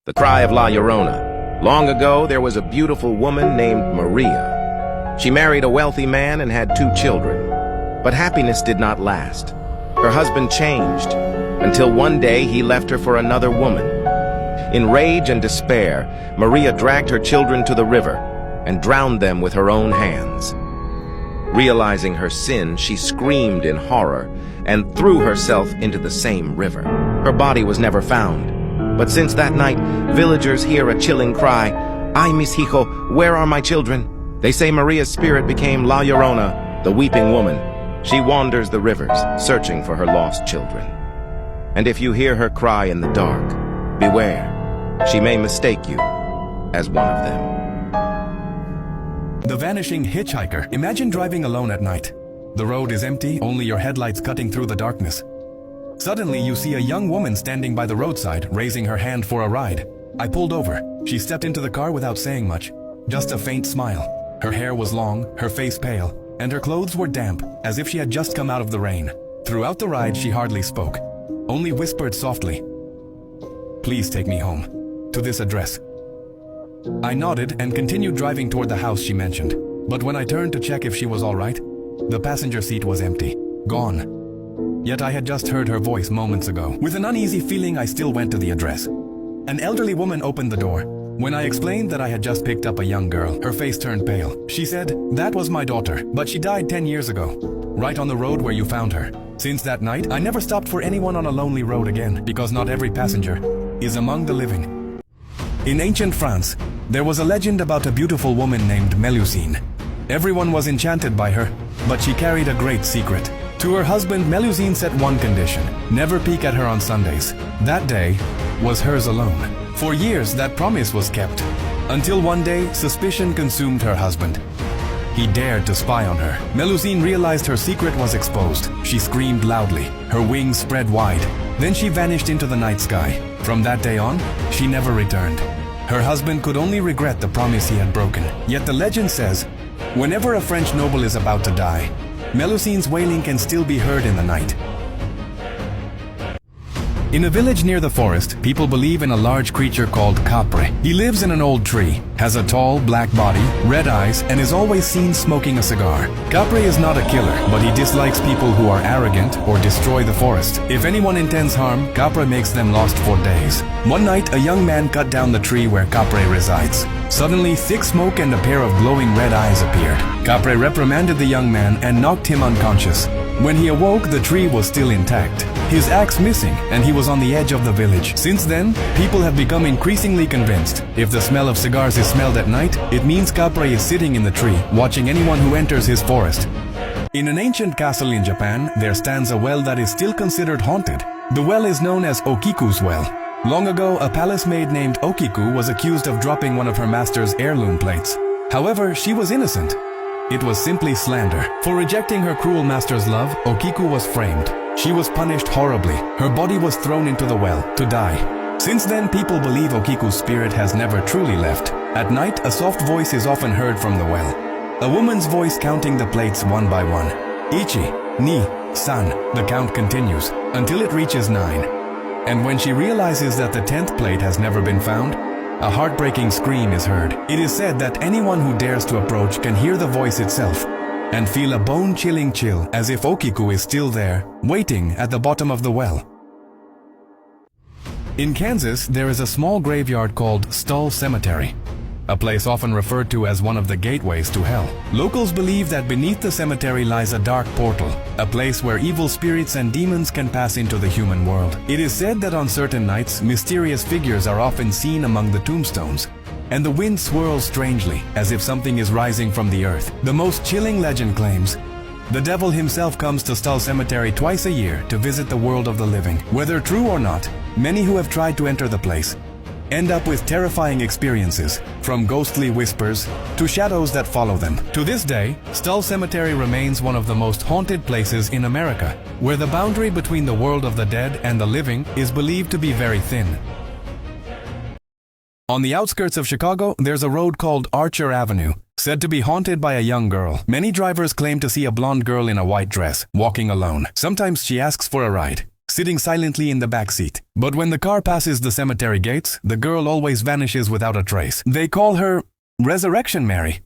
The Cry of La Llorona. Long ago, there was a beautiful woman named Maria. She married a wealthy man and had 2 children. But happiness did not last. Her husband changed, until one day he left her for another woman. In rage and despair, Maria dragged her children to the river and drowned them with her own hands. Realizing her sin, she screamed in horror and threw herself into the same river. Her body was never found. But since that night, villagers hear a chilling cry, "Ay, mis hijo, where are my children?" They say Maria's spirit became La Llorona, the weeping woman. She wanders the rivers, searching for her lost children. And if you hear her cry in the dark, beware. She may mistake you as one of them. The Vanishing Hitchhiker. Imagine driving alone at night. The road is empty, only your headlights cutting through the darkness. Suddenly, you see a young woman standing by the roadside, raising her hand for a ride. I pulled over. She stepped into the car without saying much. Just a faint smile. Her hair was long, her face pale, and her clothes were damp, as if she had just come out of the rain. Throughout the ride, she hardly spoke, only whispered softly, "Please take me home, to this address." I nodded and continued driving toward the house she mentioned. But when I turned to check if she was all right, the passenger seat was empty, gone. Yet I had just heard her voice moments ago. With an uneasy feeling, I still went to the address. An elderly woman opened the door. When I explained that I had just picked up a young girl, her face turned pale. She said, "That was my daughter, but she died 10 years ago, right on the road where you found her." Since that night, I never stopped for anyone on a lonely road again, because not every passenger is among the living. In ancient France, there was a legend about a beautiful woman named Melusine. Everyone was enchanted by her, but she carried a great secret. To her husband, Melusine set one condition: never peek at her on Sundays. That day was hers alone. For years, that promise was kept, until one day, suspicion consumed her husband. He dared to spy on her. Melusine realized her secret was exposed. She screamed loudly, her wings spread wide. Then she vanished into the night sky. From that day on, she never returned. Her husband could only regret the promise he had broken. Yet the legend says, whenever a French noble is about to die, Melusine's wailing can still be heard in the night. In a village near the forest, people believe in a large creature called Capre. He lives in an old tree, has a tall, black body, red eyes, and is always seen smoking a cigar. Capre is not a killer, but he dislikes people who are arrogant or destroy the forest. If anyone intends harm, Capre makes them lost for days. One night, a young man cut down the tree where Capre resides. Suddenly, thick smoke and a pair of glowing red eyes appeared. Capre reprimanded the young man and knocked him unconscious. When he awoke, the tree was still intact, his axe missing, and he was on the edge of the village. Since then, people have become increasingly convinced if the smell of cigars is smelled at night, it means Capre is sitting in the tree, watching anyone who enters his forest. In an ancient castle in Japan, there stands a well that is still considered haunted. The well is known as Okiku's well. Long ago, a palace maid named Okiku was accused of dropping one of her master's heirloom plates. However, she was innocent. It was simply slander. For rejecting her cruel master's love, Okiku was framed. She was punished horribly. Her body was thrown into the well to die. Since then, people believe Okiku's spirit has never truly left. At night, a soft voice is often heard from the well. A woman's voice counting the plates one by one. Ichi, ni, san. The count continues until it reaches 9. And when she realizes that the 10th plate has never been found, a heartbreaking scream is heard. It is said that anyone who dares to approach can hear the voice itself and feel a bone-chilling chill as if Okiku is still there, waiting at the bottom of the well. In Kansas, there is a small graveyard called Stull Cemetery, a place often referred to as one of the gateways to hell. Locals believe that beneath the cemetery lies a dark portal, a place where evil spirits and demons can pass into the human world. It is said that on certain nights, mysterious figures are often seen among the tombstones, and the wind swirls strangely, as if something is rising from the earth. The most chilling legend claims the devil himself comes to Stull Cemetery twice a year to visit the world of the living. Whether true or not, many who have tried to enter the place end up with terrifying experiences, from ghostly whispers to shadows that follow them. To this day, Stull Cemetery remains one of the most haunted places in America, where the boundary between the world of the dead and the living is believed to be very thin. On the outskirts of Chicago, there's a road called Archer Avenue, said to be haunted by a young girl. Many drivers claim to see a blonde girl in a white dress, walking alone. Sometimes she asks for a ride, sitting silently in the back seat. But when the car passes the cemetery gates, the girl always vanishes without a trace. They call her Resurrection Mary.